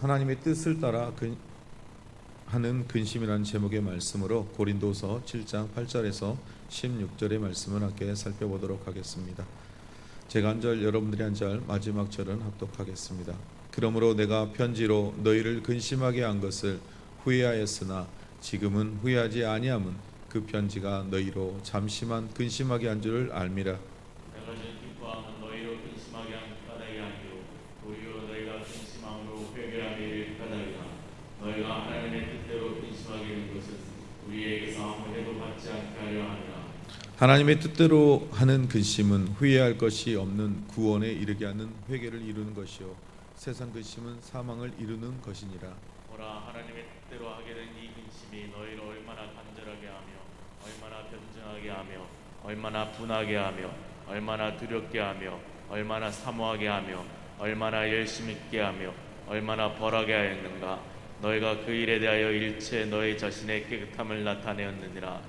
하나님의 뜻을 따라 하는 근심이라는 제목의 말씀으로 고린도서 7장 8절에서 16절의 말씀을 함께 살펴보도록 하겠습니다. 제가 한 절, 여러분들이 한 절, 마지막 절은 합독하겠습니다. 그러므로 내가 편지로 너희를 근심하게 한 것을 후회하였으나 지금은 후회하지 아니함은 그 편지가 너희로 잠시만 근심하게 한 줄을 알미라. 내가 진 기뻐함은 너희로 근심하게 한 까닭이 아니요 도리어 너희가 근심함으로 회개함에 이를 까닭이라. 너희가 하나님의 뜻대로 근심하게 된 것은 우리에게서 아무 해도 받지 않게 하려 함이라. 하나님의 뜻대로 하는 근심은 후회할 것이 없는 구원에 이르게 하는 회개를 이루는 것이요 세상 근심은 사망을 이루는 것이니라. 보라, 하나님의 뜻대로 하게 된 이 근심이 너희를 얼마나 간절하게 하며 얼마나 변증하게 하며 얼마나 분하게 하며 얼마나 두렵게 하며 얼마나 사모하게 하며 얼마나 열심 있게 하며 얼마나 벌하게 하였는가. 너희가 그 일에 대하여 일체 너희 자신의 깨끗함을 나타내었느니라.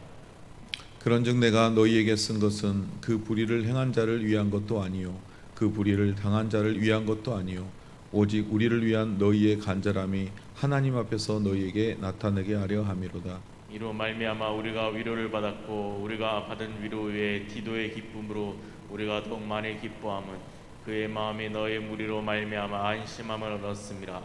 그런즉 내가 너희에게 쓴 것은 그 불의를 행한 자를 위한 것도 아니요 그 불의를 당한 자를 위한 것도 아니요 오직 우리를 위한 너희의 간절함이 하나님 앞에서 너희에게 나타내게 하려 함이로다. 이로 말미암아 우리가 위로를 받았고 우리가 받은 위로 외에 디도의 기쁨으로 우리가 더욱 많이 기뻐함은 그의 마음이 너의 무리로 말미암아 안심함을 얻었음이라.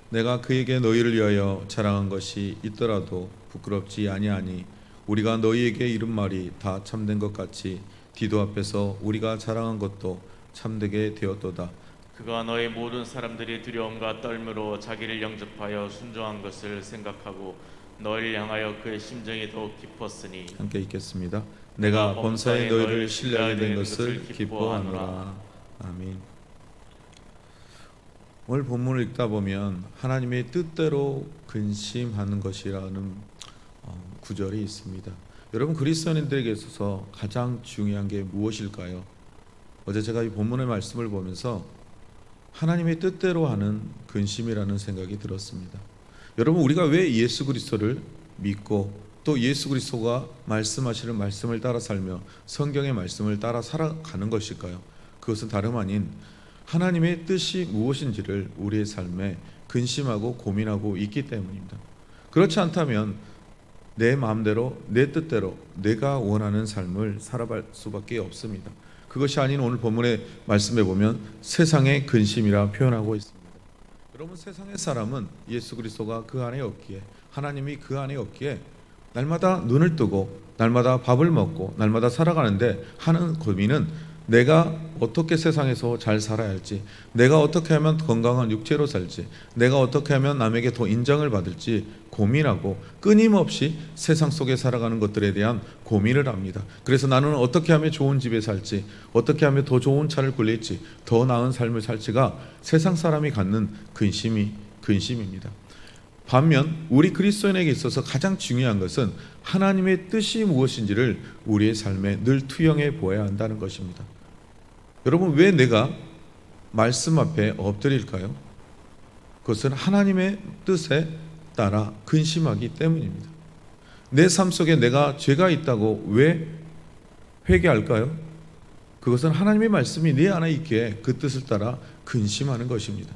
내가 그에게 너희를 위하여 자랑한 것이 있더라도 부끄럽지 아니하니 우리가 너희에게 이른 말이 다 참된 것 같이 디도 앞에서 우리가 자랑한 것도 참되게 되었도다. 그가 너희 모든 사람들이 두려움과 떨므로 자기를 영접하여 순종한 것을 생각하고 너희를 향하여 그의 심정이 더욱 깊었으니. 함께 읽겠습니다. 내가 범사에 너희를 신뢰하게 된 것을 기뻐하노라. 아멘. 오늘 본문을 읽다 보면 하나님의 뜻대로 근심하는 것이라는 구절이 있습니다. 여러분, 그리스도인들에게 있어서 가장 중요한 게 무엇일까요? 어제 제가 이 본문의 말씀을 보면서 하나님의 뜻대로 하는 근심이라는 생각이 들었습니다. 여러분, 우리가 왜 예수 그리스도를 믿고 또 예수 그리스도가 말씀하시는 말씀을 따라 살며 성경의 말씀을 따라 살아가는 것일까요? 그것은 다름 아닌 하나님의 뜻이 무엇인지를 우리의 삶에 근심하고 고민하고 있기 때문입니다. 그렇지 않다면 내 마음대로 내 뜻대로 내가 원하는 삶을 살아갈 수밖에 없습니다. 그것이 아닌 오늘 본문의 말씀에 보면 세상의 근심이라 표현하고 있습니다. 여러분, 세상의 사람은 예수 그리스도가 그 안에 없기에 하나님이 그 안에 없기에 날마다 눈을 뜨고 날마다 밥을 먹고 날마다 살아가는데 하는 고민은 내가 어떻게 세상에서 잘 살아야 할지, 내가 어떻게 하면 건강한 육체로 살지, 내가 어떻게 하면 남에게 더 인정을 받을지 고민하고 끊임없이 세상 속에 살아가는 것들에 대한 고민을 합니다. 그래서 나는 어떻게 하면 좋은 집에 살지, 어떻게 하면 더 좋은 차를 굴릴지, 더 나은 삶을 살지가 세상 사람이 갖는 근심입니다. 반면 우리 그리스도인에게 있어서 가장 중요한 것은 하나님의 뜻이 무엇인지를 우리의 삶에 늘 투영해 보아야 한다는 것입니다. 여러분, 왜 내가 말씀 앞에 엎드릴까요? 그것은 하나님의 뜻에 따라 근심하기 때문입니다. 내 삶 속에 내가 죄가 있다고 왜 회개할까요? 그것은 하나님의 말씀이 내 안에 있기에 그 뜻을 따라 근심하는 것입니다.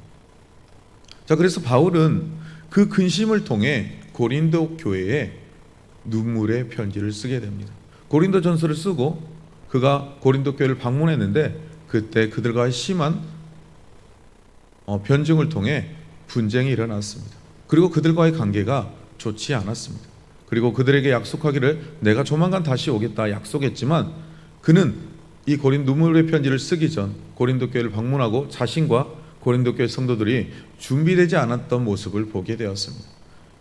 자, 그래서 바울은 그 근심을 통해 고린도 교회에 눈물의 편지를 쓰게 됩니다. 고린도 전서를 쓰고 그가 고린도 교회를 방문했는데 그때 그들과의 심한 변증을 통해 분쟁이 일어났습니다. 그리고 그들과의 관계가 좋지 않았습니다. 그리고 그들에게 약속하기를 내가 조만간 다시 오겠다 약속했지만 그는 이 눈물의 편지를 쓰기 전 고린도 교회를 방문하고 자신과 고린도 교회 성도들이 준비되지 않았던 모습을 보게 되었습니다.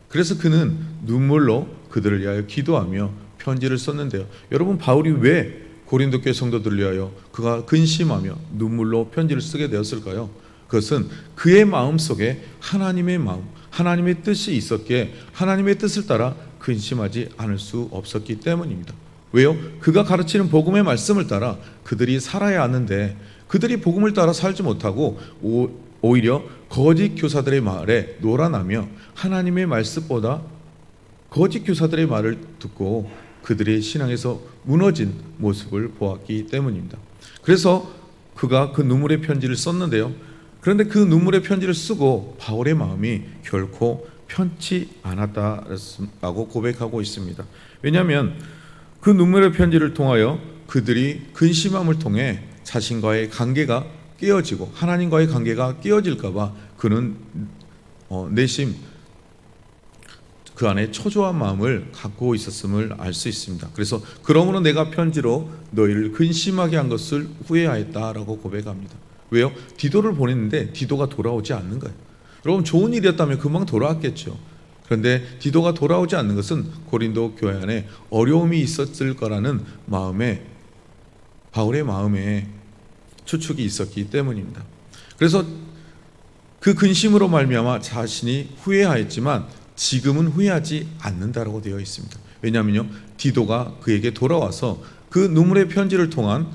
그래서 그는 눈물로 그들을 위하여 기도하며 편지를 썼는데요. 여러분, 바울이 왜 고린도 교회 성도들을 위하여 그가 근심하며 눈물로 편지를 쓰게 되었을까요? 그것은 그의 마음속에 하나님의 마음, 하나님의 뜻이 있었기에 하나님의 뜻을 따라 근심하지 않을 수 없었기 때문입니다. 왜요? 그가 가르치는 복음의 말씀을 따라 그들이 살아야 하는데 그들이 복음을 따라 살지 못하고 오히려 거짓 교사들의 말에 놀아나며 하나님의 말씀보다 거짓 교사들의 말을 듣고 그들의 신앙에서 무너진 모습을 보았기 때문입니다. 그래서 그가 그 눈물의 편지를 썼는데요. 그런데 그 눈물의 편지를 쓰고 바울의 마음이 결코 편치 않았다라고 고백하고 있습니다. 왜냐하면 그 눈물의 편지를 통하여 그들이 근심함을 통해 자신과의 관계가 깨어지고 하나님과의 관계가 깨어질까 봐 그는 내심 그 안에 초조한 마음을 갖고 있었음을 알 수 있습니다. 그래서 그러므로 내가 편지로 너희를 근심하게 한 것을 후회하였다라고 고백합니다. 왜요? 디도를 보냈는데 디도가 돌아오지 않는 거예요. 여러분, 좋은 일이었다면 금방 돌아왔겠죠. 그런데 디도가 돌아오지 않는 것은 고린도 교회 안에 어려움이 있었을 거라는 마음에, 바울의 마음에 추측이 있었기 때문입니다. 그래서 그 근심으로 말미암아 자신이 후회하였지만 지금은 후회하지 않는다라고 되어 있습니다. 왜냐하면요, 디도가 그에게 돌아와서 그 눈물의 편지를 통한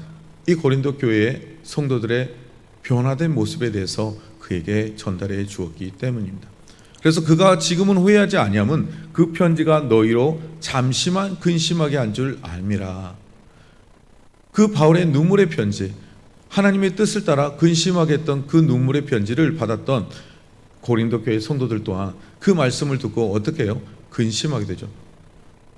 이 고린도 교회의 성도들의 변화된 모습에 대해서 그에게 전달해 주었기 때문입니다. 그래서 그가 지금은 후회하지 아니함은 그 편지가 너희로 잠시만 근심하게 한 줄 알미라. 그 바울의 눈물의 편지, 하나님의 뜻을 따라 근심하게 했던 그 눈물의 편지를 받았던 고린도 교회 성도들 또한 그 말씀을 듣고 어떻게 해요? 근심하게 되죠.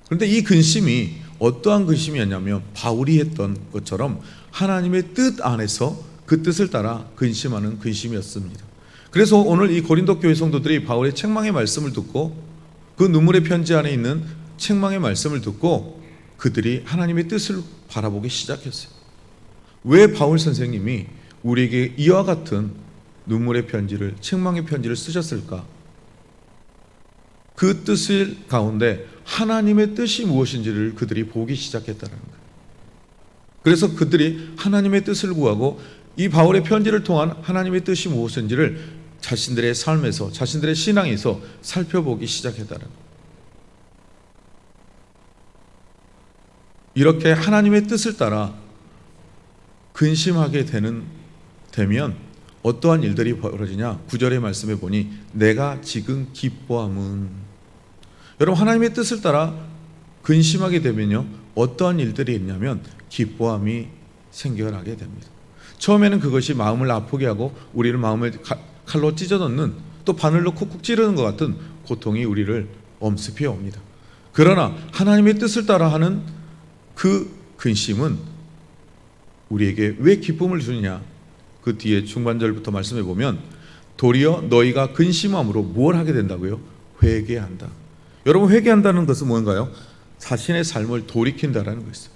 그런데 이 근심이 어떠한 근심이었냐면 바울이 했던 것처럼 하나님의 뜻 안에서 그 뜻을 따라 근심하는 근심이었습니다. 그래서 오늘 이 고린도 교회 성도들이 바울의 책망의 말씀을 듣고 그 눈물의 편지 안에 있는 책망의 말씀을 듣고 그들이 하나님의 뜻을 바라보기 시작했어요. 왜 바울 선생님이 우리에게 이와 같은 눈물의 편지를, 책망의 편지를 쓰셨을까? 그 뜻을 가운데 하나님의 뜻이 무엇인지를 그들이 보기 시작했다는 거예요. 그래서 그들이 하나님의 뜻을 구하고 이 바울의 편지를 통한 하나님의 뜻이 무엇인지를 자신들의 삶에서, 자신들의 신앙에서 살펴보기 시작했다는 거예요. 이렇게 하나님의 뜻을 따라 근심하게 되면 어떠한 일들이 벌어지냐? 9절의 말씀에 보니 내가 지금 기뻐함은, 여러분, 하나님의 뜻을 따라 근심하게 되면요, 어떠한 일들이 있냐면 기뻐함이 생겨나게 됩니다. 처음에는 그것이 마음을 아프게 하고 우리를 마음을 칼로 찢어 넣는, 또 바늘로 쿡쿡 찌르는 것 같은 고통이 우리를 엄습해 옵니다. 그러나 하나님의 뜻을 따라 하는 그 근심은 우리에게 왜 기쁨을 주느냐? 그 뒤에 중반절부터 말씀해 보면 도리어 너희가 근심함으로 뭘 하게 된다고요? 회개한다. 여러분, 회개한다는 것은 뭔가요? 자신의 삶을 돌이킨다라는 것이죠.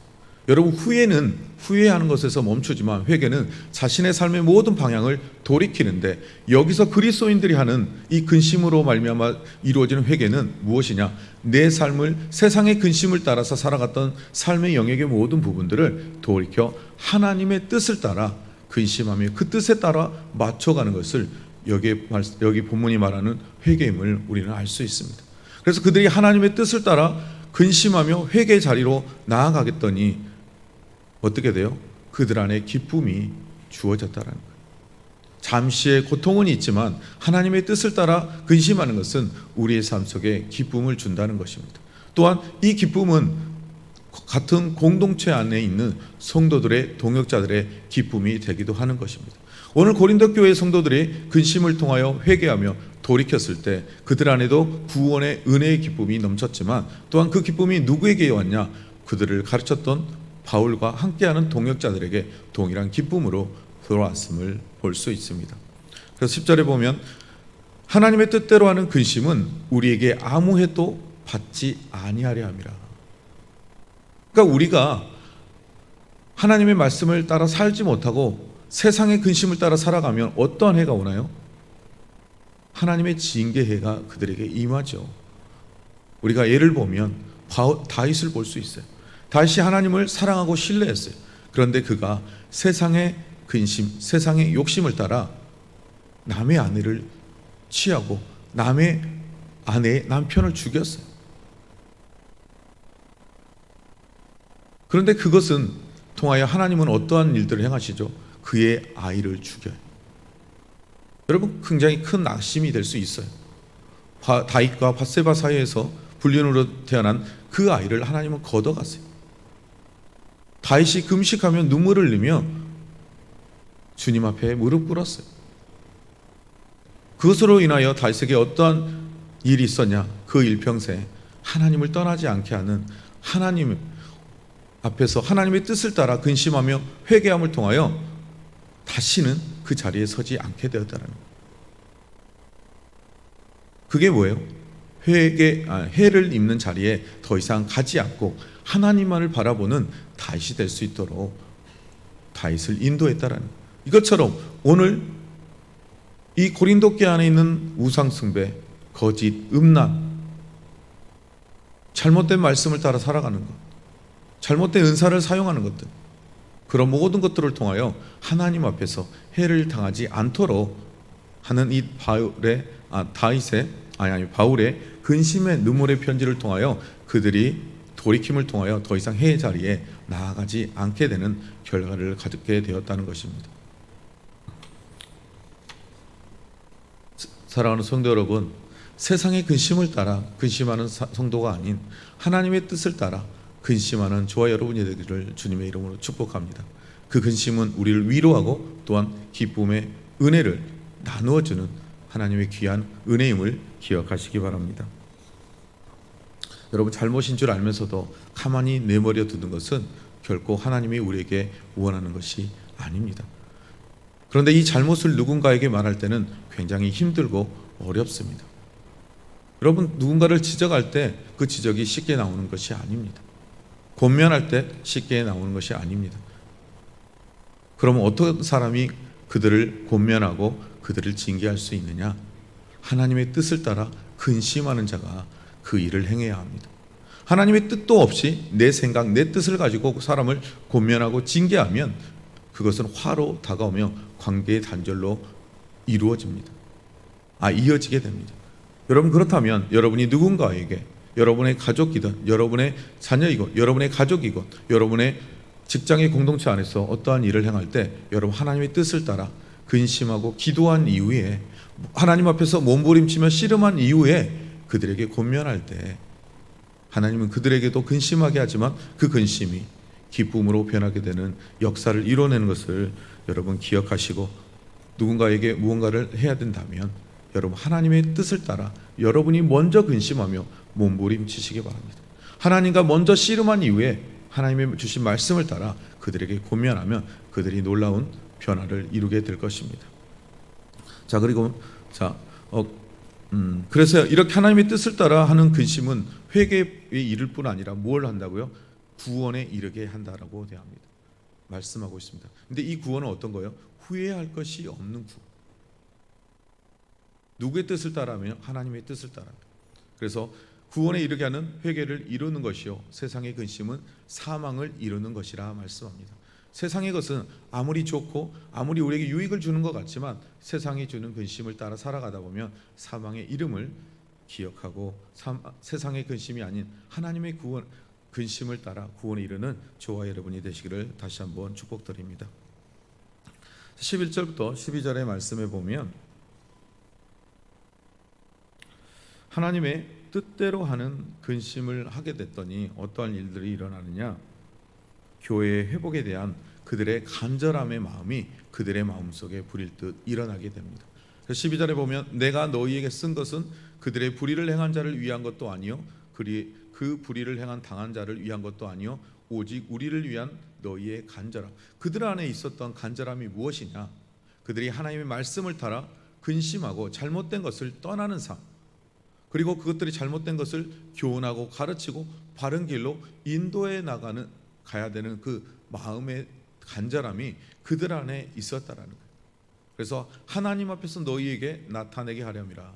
여러분, 후회는 후회하는 것에서 멈추지만 회개는 자신의 삶의 모든 방향을 돌이키는데, 여기서 그리스도인들이 하는 이 근심으로 말미암아 이루어지는 회개는 무엇이냐? 내 삶을, 세상의 근심을 따라서 살아갔던 삶의 영역의 모든 부분들을 돌이켜 하나님의 뜻을 따라 근심하며 그 뜻에 따라 맞춰가는 것을 여기 본문이 말하는 회개임을 우리는 알 수 있습니다. 그래서 그들이 하나님의 뜻을 따라 근심하며 회개 자리로 나아가겠더니 어떻게 돼요? 그들 안에 기쁨이 주어졌다라는 거예요. 잠시의 고통은 있지만 하나님의 뜻을 따라 근심하는 것은 우리의 삶 속에 기쁨을 준다는 것입니다. 또한 이 기쁨은 같은 공동체 안에 있는 성도들의, 동역자들의 기쁨이 되기도 하는 것입니다. 오늘 고린도 교회 성도들이 근심을 통하여 회개하며 돌이켰을 때 그들 안에도 구원의 은혜의 기쁨이 넘쳤지만, 또한 그 기쁨이 누구에게 왔냐? 그들을 가르쳤던 바울과 함께하는 동역자들에게 동일한 기쁨으로 돌아왔음을 볼 수 있습니다. 그래서 10절에 보면 하나님의 뜻대로 하는 근심은 우리에게 아무 해도 받지 아니하려 함이라. 그러니까 우리가 하나님의 말씀을 따라 살지 못하고 세상의 근심을 따라 살아가면 어떠한 해가 오나요? 하나님의 징계해가 그들에게 임하죠. 우리가 예를 보면 다윗을 볼 수 있어요. 다윗이 하나님을 사랑하고 신뢰했어요. 그런데 그가 세상의 근심, 세상의 욕심을 따라 남의 아내를 취하고 남의 아내의 남편을 죽였어요. 그런데 그것은 통하여 하나님은 어떠한 일들을 행하시죠? 그의 아이를 죽여요. 여러분, 굉장히 큰 낙심이 될 수 있어요. 다윗과 밧세바 사이에서 불륜으로 태어난 그 아이를 하나님은 걷어갔어요. 다윗이 금식하며 눈물을 흘리며 주님 앞에 무릎 꿇었어요. 그것으로 인하여 다윗에게 어떠한 일이 있었냐? 그 일평생 하나님을 떠나지 않게 하는, 하나님 앞에서 하나님의 뜻을 따라 근심하며 회개함을 통하여 다시는 그 자리에 서지 않게 되었다는 거예요. 그게 뭐예요? 해를 입는 자리에 더 이상 가지 않고 하나님만을 바라보는 다윗이 될 수 있도록 다윗을 인도했다라는 거예요. 이것처럼 오늘 이 고린도 교 안에 있는 우상숭배, 거짓, 음란, 잘못된 말씀을 따라 살아가는 것, 잘못된 은사를 사용하는 것들, 그런 모든 것들을 통하여 하나님 앞에서 해를 당하지 않도록 하는 이 바울의 근심의 눈물의 편지를 통하여 그들이 돌이킴을 통하여 더 이상 해의 자리에 나아가지 않게 되는 결과를 가졌게 되었다는 것입니다. 사랑하는 성도 여러분, 세상의 근심을 따라 근심하는 성도가 아닌 하나님의 뜻을 따라 근심하는 저와 여러분이 되기를 주님의 이름으로 축복합니다. 그 근심은 우리를 위로하고 또한 기쁨의 은혜를 나누어주는 하나님의 귀한 은혜임을 기억하시기 바랍니다. 여러분, 잘못인 줄 알면서도 가만히 내버려 두는 것은 결코 하나님이 우리에게 원하는 것이 아닙니다. 그런데 이 잘못을 누군가에게 말할 때는 굉장히 힘들고 어렵습니다. 여러분, 누군가를 지적할 때 그 지적이 쉽게 나오는 것이 아닙니다. 권면할 때 쉽게 나오는 것이 아닙니다. 그러면 어떤 사람이 그들을 권면하고 그들을 징계할 수 있느냐? 하나님의 뜻을 따라 근심하는 자가 그 일을 행해야 합니다. 하나님의 뜻도 없이 내 생각, 내 뜻을 가지고 사람을 권면하고 징계하면 그것은 화로 다가오며 관계의 단절로 이루어집니다. 이어지게 됩니다. 여러분, 그렇다면 여러분이 누군가에게, 여러분의 가족이든 여러분의 자녀이건 여러분의 가족이건 여러분의 직장의 공동체 안에서 어떠한 일을 행할 때 여러분 하나님의 뜻을 따라 근심하고 기도한 이후에, 하나님 앞에서 몸부림치며 씨름한 이후에 그들에게 권면할 때 하나님은 그들에게도 근심하게 하지만 그 근심이 기쁨으로 변하게 되는 역사를 이뤄내는 것을 여러분 기억하시고, 누군가에게 무언가를 해야 된다면 여러분 하나님의 뜻을 따라 여러분이 먼저 근심하며 몸부림치시기 바랍니다. 하나님과 먼저 씨름한 이후에 하나님의 주신 말씀을 따라 그들에게 권면하면 그들이 놀라운 변화를 이루게 될 것입니다. 그래서 이렇게 하나님의 뜻을 따라 하는 근심은 회개에 이를 뿐 아니라 뭘 한다고요? 구원에 이르게 한다라고 대합니다. 말씀하고 있습니다. 근데 이 구원은 어떤 거예요? 후회할 것이 없는 구원. 누구의 뜻을 따라하며? 하나님의 뜻을 따라하며. 그래서 구원에 이르게 하는 회개를 이루는 것이요, 세상의 근심은 사망을 이루는 것이라 말씀합니다. 세상의 것은 아무리 좋고 아무리 우리에게 유익을 주는 것 같지만 세상이 주는 근심을 따라 살아가다 보면 사망의 이름을 기억하고 세상의 근심이 아닌 하나님의 구원, 근심을 따라 구원에 이르는 저와 여러분이 되시기를 다시 한번 축복드립니다. 11절부터 12절의 말씀에 보면 하나님의 뜻대로 하는 근심을 하게 됐더니 어떠한 일들이 일어나느냐? 교회의 회복에 대한 그들의 간절함의 마음이 그들의 마음속에 불일듯 일어나게 됩니다. 12절에 보면 내가 너희에게 쓴 것은 그들의 불의를 행한 자를 위한 것도 아니요 그 불의를 행한 당한 자를 위한 것도 아니요 오직 우리를 위한 너희의 간절함. 그들 안에 있었던 간절함이 무엇이냐? 그들이 하나님의 말씀을 따라 근심하고 잘못된 것을 떠나는 삶, 그리고 그것들이 잘못된 것을 교훈하고 가르치고 바른 길로 인도해 가야 되는 그 마음의 간절함이 그들 안에 있었다라는 거예요. 그래서 하나님 앞에서 너희에게 나타내게 하렴이라.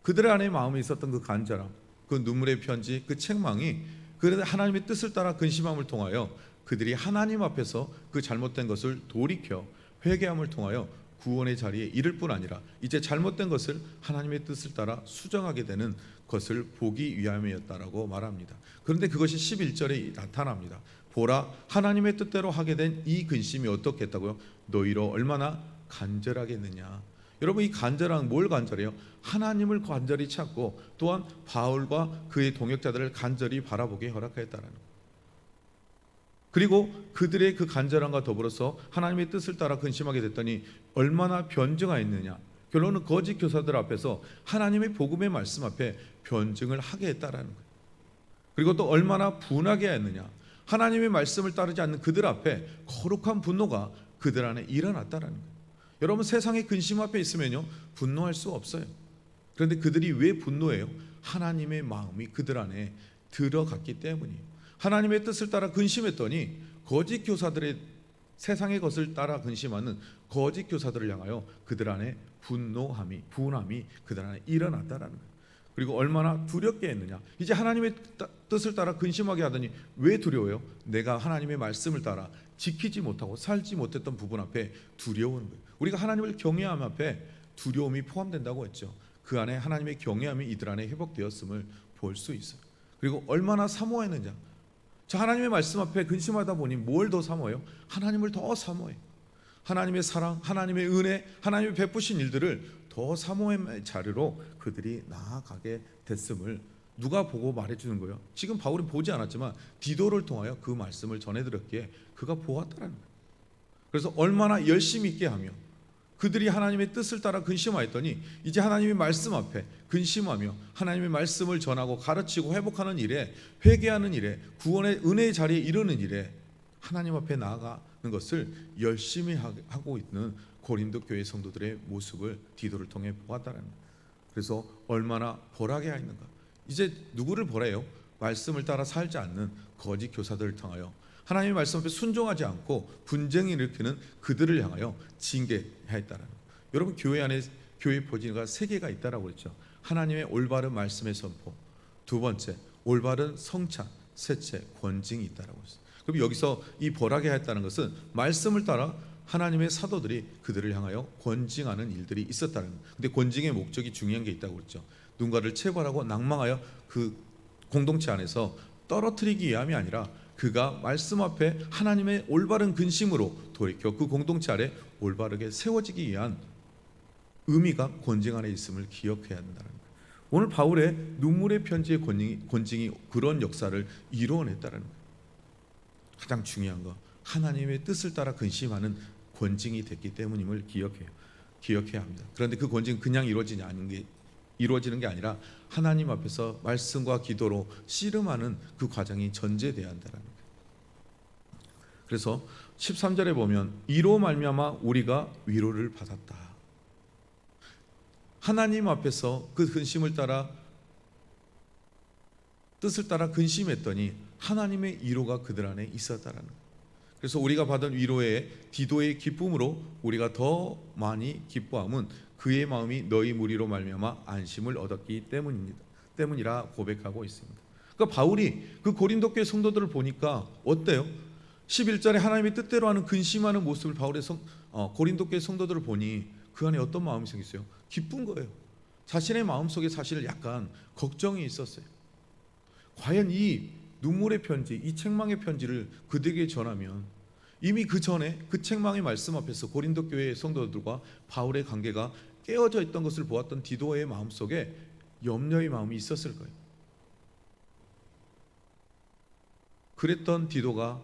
그들 안에 마음에 있었던 그 간절함, 그 눈물의 편지, 그 책망이 그들의 하나님의 뜻을 따라 근심함을 통하여 그들이 하나님 앞에서 그 잘못된 것을 돌이켜 회개함을 통하여 구원의 자리에 이를 뿐 아니라 이제 잘못된 것을 하나님의 뜻을 따라 수정하게 되는 것을 보기 위함이었다라고 말합니다. 그런데 그것이 11절에 나타납니다. 보라, 하나님의 뜻대로 하게 된 이 근심이 어떻게 했다고요? 너희로 얼마나 간절하겠느냐. 여러분, 이 간절한 뭘 간절해요? 하나님을 간절히 찾고 또한 바울과 그의 동역자들을 간절히 바라보게 허락하였다라는 거예요. 그리고 그들의 그 간절함과 더불어서 하나님의 뜻을 따라 근심하게 됐더니 얼마나 변증하였느냐. 결론은 거짓 교사들 앞에서 하나님의 복음의 말씀 앞에 변증을 하게 했다라는 거예요. 그리고 또 얼마나 분하게 했느냐. 하나님의 말씀을 따르지 않는 그들 앞에 거룩한 분노가 그들 안에 일어났다라는 거예요. 여러분, 세상의 근심 앞에 있으면요 분노할 수 없어요. 그런데 그들이 왜 분노해요? 하나님의 마음이 그들 안에 들어갔기 때문이에요. 하나님의 뜻을 따라 근심했더니 거짓 교사들의 세상의 것을 따라 근심하는 거짓 교사들을 향하여 그들 안에 분함이 그들 안에 일어났다라는 거예요. 그리고 얼마나 두렵게 했느냐. 이제 하나님의 뜻을 따라 근심하게 하더니 왜 두려워요? 내가 하나님의 말씀을 따라 지키지 못하고 살지 못했던 부분 앞에 두려운 거예요. 우리가 하나님을 경외함 앞에 두려움이 포함된다고 했죠. 그 안에 하나님의 경외함이 이들 안에 회복되었음을 볼 수 있어요. 그리고 얼마나 사모했느냐. 자, 하나님의 말씀 앞에 근심하다 보니 뭘 더 사모해요? 하나님을 더 사모해요. 하나님의 사랑, 하나님의 은혜, 하나님의 베푸신 일들을 더 사모의 자리로 그들이 나아가게 됐음을 누가 보고 말해주는 거예요? 지금 바울은 보지 않았지만 디도를 통하여 그 말씀을 전해드렸기에 그가 보았다는 거예요. 그래서 얼마나 열심히 있게 하며 그들이 하나님의 뜻을 따라 근심하였더니 이제 하나님의 말씀 앞에 근심하며 하나님의 말씀을 전하고 가르치고 회복하는 일에, 회개하는 일에, 구원의 은혜의 자리에 이르는 일에 하나님 앞에 나아가는 것을 열심히 하고 있는 고린도 교회 성도들의 모습을 디도를 통해 보았다는 거예요. 그래서 얼마나 벌하게 하였는가. 이제 누구를 벌해요? 말씀을 따라 살지 않는 거짓 교사들을 통하여 하나님의 말씀 앞에 순종하지 않고 분쟁을 일으키는 그들을 향하여 징계하였다는 거예요. 여러분, 교회 안에 교회 포지가 3개가 있다라고 했죠. 하나님의 올바른 말씀의 선포, 두 번째 올바른 성찬, 셋째 권징이 있다라고 했어요. 그럼 여기서 이 벌하게 하였다는 것은 말씀을 따라 하나님의 사도들이 그들을 향하여 권징하는 일들이 있었다는 거예요. 근데 권징의 목적이 중요한 게 있다고 그랬죠. 누군가를 체벌하고 낭망하여 그 공동체 안에서 떨어뜨리기 위함이 아니라 그가 말씀 앞에 하나님의 올바른 근심으로 돌이켜 그 공동체 아래 올바르게 세워지기 위한 의미가 권징 안에 있음을 기억해야 한다는 거예요. 오늘 바울의 눈물의 편지의 권징이 그런 역사를 이루어냈다는 거예요. 가장 중요한 거, 하나님의 뜻을 따라 근심하는 권징이 됐기 때문임을 기억해야 합니다. 그런데 그 권징은 그냥 이루어지는 게 아니라 하나님 앞에서 말씀과 기도로 씨름하는 그 과정이 전제돼야 한다는 거예요. 그래서 13절에 보면 이로 말미암아 우리가 위로를 받았다. 하나님 앞에서 그 근심을 따라 뜻을 따라 근심했더니 하나님의 위로가 그들 안에 있었다라는 거예요. 그래서 우리가 받은 위로의 디도의 기쁨으로 우리가 더 많이 기뻐함은 그의 마음이 너희 무리로 말미암아 안심을 얻었기 때문이라 고백하고 있습니다. 그러니까 바울이 그 고린도 교회 성도들을 보니까 어때요? 11절에 하나님의 뜻대로 하는 근심하는 모습을 바울의 고린도 교회 성도들을 보니 그 안에 어떤 마음이 생겼어요? 기쁜 거예요. 자신의 마음속에 사실 약간 걱정이 있었어요. 과연 이 눈물의 편지, 이 책망의 편지를 그들에게 전하면 이미 그 전에 그 책망의 말씀 앞에서 고린도 교회의 성도들과 바울의 관계가 깨어져 있던 것을 보았던 디도의 마음속에 염려의 마음이 있었을 거예요. 그랬던 디도가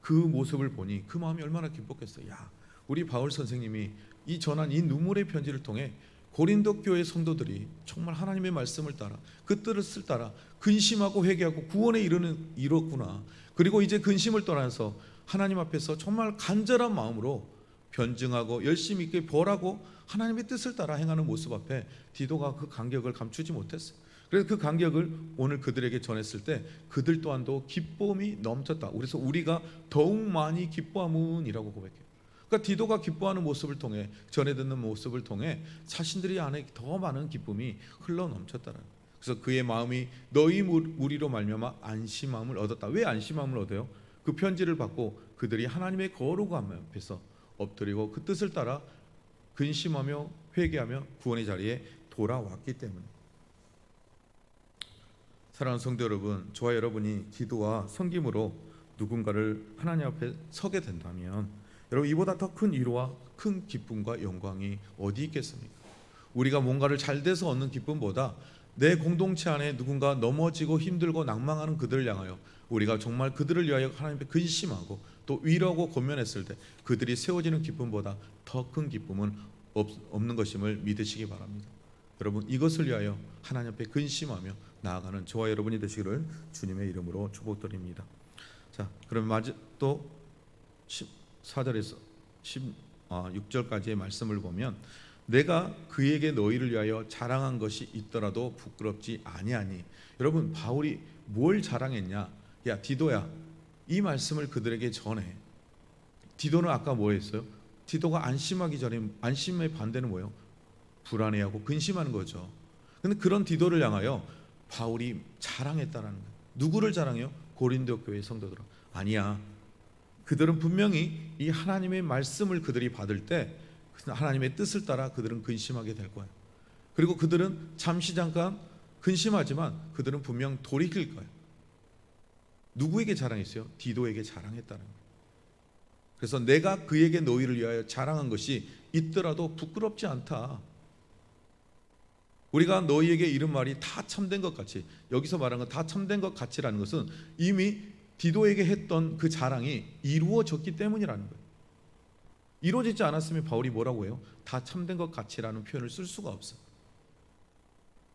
그 모습을 보니 그 마음이 얼마나 기뻤겠어요. 야, 우리 바울 선생님이 이 전한 이 눈물의 편지를 통해 고린도 교회 성도들이 정말 하나님의 말씀을 따라 그 뜻을 따라 근심하고 회개하고 구원에 이르렀구나. 그리고 이제 근심을 떠나서 하나님 앞에서 정말 간절한 마음으로 변증하고 열심히 있게 벌하고 하나님의 뜻을 따라 행하는 모습 앞에 디도가 그 감격을 감추지 못했어요. 그래서 그 감격을 오늘 그들에게 전했을 때 그들 또한도 기쁨이 넘쳤다. 그래서 우리가 더욱 많이 기뻐함은이라고 고백해요. 그러니까 디도가 기뻐하는 모습을 통해 전해 듣는 모습을 통해 자신들이 안에 더 많은 기쁨이 흘러 넘쳤다는 거예요. 그래서 그의 마음이 너희 무리로 말미암아 안심함을 얻었다. 왜 안심함을 얻어요? 그 편지를 받고 그들이 하나님의 거룩함 앞에서 엎드리고 그 뜻을 따라 근심하며 회개하며 구원의 자리에 돌아왔기 때문에. 사랑하는 성도 여러분, 저와 여러분이 기도와 섬김으로 누군가를 하나님 앞에 서게 된다면 여러분, 이보다 더 큰 위로와 큰 기쁨과 영광이 어디 있겠습니까? 우리가 뭔가를 잘 돼서 얻는 기쁨보다 내 공동체 안에 누군가 넘어지고 힘들고 낭망하는 그들을 향하여 우리가 정말 그들을 위하여 하나님 앞에 근심하고 또 위로하고 권면했을 때 그들이 세워지는 기쁨보다 더 큰 기쁨은 없는 것임을 믿으시기 바랍니다. 여러분, 이것을 위하여 하나님 앞에 근심하며 나아가는 저와 여러분이 되시기를 주님의 이름으로 축복드립니다. 자, 그럼 또 14절에서 16절까지의 말씀을 보면, 내가 그에게 너희를 위하여 자랑한 것이 있더라도 부끄럽지 아니하니. 여러분, 바울이 뭘 자랑했냐? 야, 디도야, 이 말씀을 그들에게 전해. 디도는 아까 뭐 했어요? 디도가 안심하기 전에, 안심의 반대는 뭐예요? 불안해하고 근심하는 거죠. 근데 그런 디도를 향하여 바울이 자랑했다는 거예요. 누구를 자랑해요? 고린도 교회 성도들. 아니야, 그들은 분명히 이 하나님의 말씀을 그들이 받을 때 하나님의 뜻을 따라 그들은 근심하게 될 거예요. 그리고 그들은 잠시 잠깐 근심하지만 그들은 분명 돌이킬 거예요. 누구에게 자랑했어요? 디도에게 자랑했다는 거예요. 그래서 내가 그에게 너희를 위하여 자랑한 것이 있더라도 부끄럽지 않다. 우리가 너희에게 이런 말이 다 참된 것 같이, 여기서 말하는 건 다 참된 것 같이라는 것은 이미 디도에게 했던 그 자랑이 이루어졌기 때문이라는 거예요. 이루어지지 않았으면 바울이 뭐라고 해요? 다 참된 것 같이라는 표현을 쓸 수가 없어요.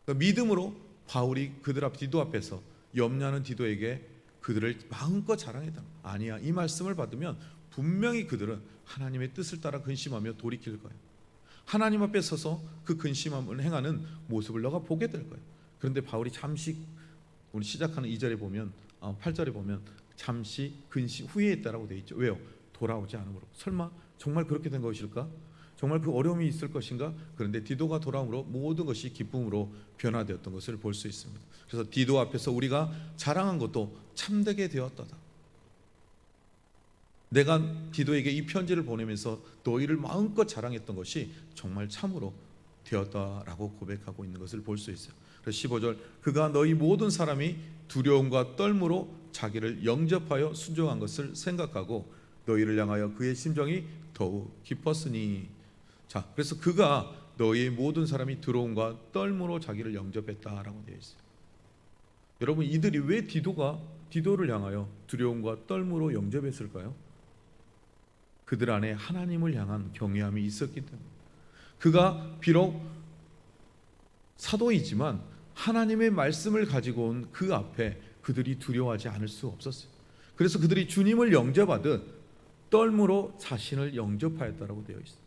그러니까 믿음으로 바울이 그들 앞 디도 앞에서 염려하는 디도에게 그들을 마음껏 자랑했다. 아니야, 이 말씀을 받으면 분명히 그들은 하나님의 뜻을 따라 근심하며 돌이킬 거예요. 하나님 앞에 서서 그 근심함을 행하는 모습을 너가 보게 될 거예요. 그런데 바울이 잠시, 우리 시작하는 2절에 보면 8절에 보면 잠시 근심 후에 했다라고 되어 있죠. 왜요? 돌아오지 않으므로. 설마 정말 그렇게 된 것일까? 정말 그 어려움이 있을 것인가? 그런데 디도가 돌아옴으로 모든 것이 기쁨으로 변화되었던 것을 볼 수 있습니다. 그래서 디도 앞에서 우리가 자랑한 것도 참되게 되었다다. 내가 디도에게 이 편지를 보내면서 너희를 마음껏 자랑했던 것이 정말 참으로 되었다라고 고백하고 있는 것을 볼 수 있어요. 그래서 15절, 그가 너희 모든 사람이 두려움과 떨므로 자기를 영접하여 순종한 것을 생각하고 너희를 향하여 그의 심정이 더욱 깊었으니. 자, 그래서 그가 너희의 모든 사람이 두려움과 떨므로 자기를 영접했다라고 되어 있어요. 여러분, 이들이 왜 디도를 향하여 두려움과 떨므로 영접했을까요? 그들 안에 하나님을 향한 경외함이 있었기 때문에. 그가 비록 사도이지만 하나님의 말씀을 가지고 온 그 앞에 그들이 두려워하지 않을 수 없었어요. 그래서 그들이 주님을 영접하듯 떨므로 자신을 영접하였다라고 되어 있어요.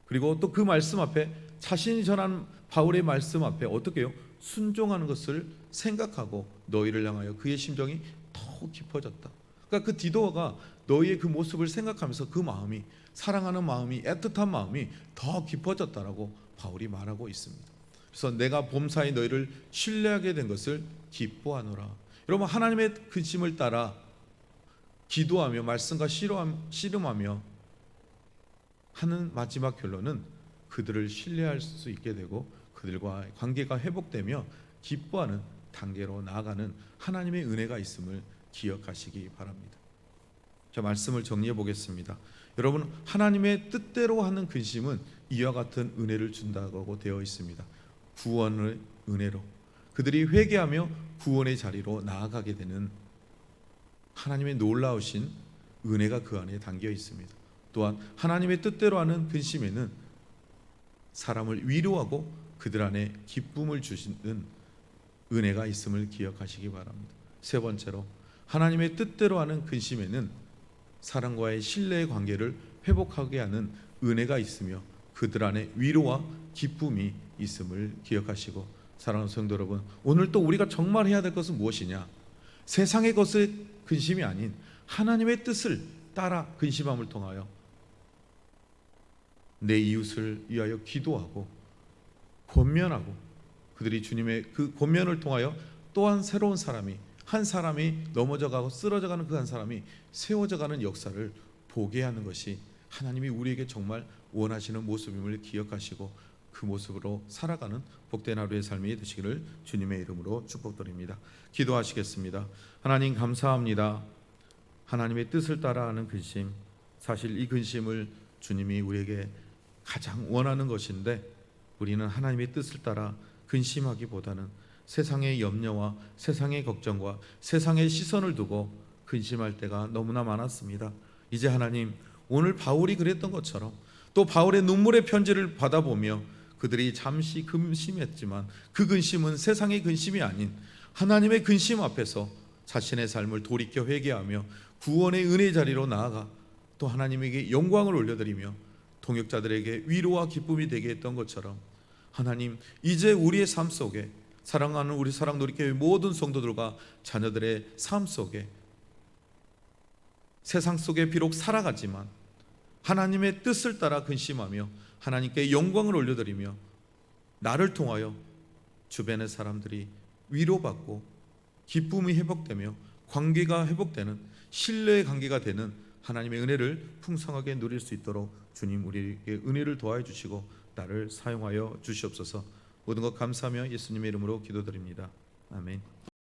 그리고 또 그 말씀 앞에, 자신이 전한 바울의 말씀 앞에 어떻게 해요? 순종하는 것을 생각하고 너희를 향하여 그의 심정이 더욱 깊어졌다. 그러니까 그 디도가 너희의 그 모습을 생각하면서 그 마음이, 사랑하는 마음이, 애틋한 마음이 더 깊어졌다라고 바울이 말하고 있습니다. 그래서 내가 범사에 너희를 신뢰하게 된 것을 기뻐하노라. 여러분, 하나님의 근심을 따라 기도하며 말씀과 씨름하며 하는 마지막 결론은 그들을 신뢰할 수 있게 되고 그들과 관계가 회복되며 기뻐하는 단계로 나아가는 하나님의 은혜가 있음을 기억하시기 바랍니다. 자, 말씀을 정리해 보겠습니다. 여러분, 하나님의 뜻대로 하는 근심은 이와 같은 은혜를 준다고 되어 있습니다. 구원의 은혜로 그들이 회개하며 구원의 자리로 나아가게 되는 하나님의 놀라우신 은혜가 그 안에 담겨 있습니다. 또한 하나님의 뜻대로 하는 근심에는 사람을 위로하고 그들 안에 기쁨을 주시는 은혜가 있음을 기억하시기 바랍니다. 세 번째로, 하나님의 뜻대로 하는 근심에는 사람과의 신뢰의 관계를 회복하게 하는 은혜가 있으며 그들 안에 위로와 기쁨이 있음을 기억하시고, 사랑하는 성도 여러분, 오늘 또 우리가 정말 해야 될 것은 무엇이냐? 세상의 것에 근심이 아닌 하나님의 뜻을 따라 근심함을 통하여 내 이웃을 위하여 기도하고 권면하고, 그들이 주님의 그 권면을 통하여 또한 새로운 사람이, 한 사람이 넘어져가고 쓰러져가는 그 한 사람이 세워져가는 역사를 보게 하는 것이 하나님이 우리에게 정말 원하시는 모습임을 기억하시고 그 모습으로 살아가는 복된 하루의 삶이 되시기를 주님의 이름으로 축복드립니다. 기도하시겠습니다. 하나님, 감사합니다. 하나님의 뜻을 따라하는 근심, 사실 이 근심을 주님이 우리에게 가장 원하는 것인데 우리는 하나님의 뜻을 따라 근심하기보다는 세상의 염려와 세상의 걱정과 세상의 시선을 두고 근심할 때가 너무나 많았습니다. 이제 하나님, 오늘 바울이 그랬던 것처럼 또 바울의 눈물의 편지를 받아보며 그들이 잠시 근심했지만 그 근심은 세상의 근심이 아닌 하나님의 근심 앞에서 자신의 삶을 돌이켜 회개하며 구원의 은혜 자리로 나아가 또 하나님에게 영광을 올려드리며 동역자들에게 위로와 기쁨이 되게 했던 것처럼, 하나님, 이제 우리의 삶 속에, 사랑하는 우리 사랑놀이교회 모든 성도들과 자녀들의 삶 속에, 세상 속에 비록 살아가지만 하나님의 뜻을 따라 근심하며 하나님께 영광을 올려드리며 나를 통하여 주변의 사람들이 위로받고 기쁨이 회복되며 관계가 회복되는 신뢰의 관계가 되는 하나님의 은혜를 풍성하게 누릴 수 있도록 주님 우리에게 은혜를 더하여 주시고 나를 사용하여 주시옵소서. 모든 것 감사하며 예수님의 이름으로 기도드립니다. 아멘.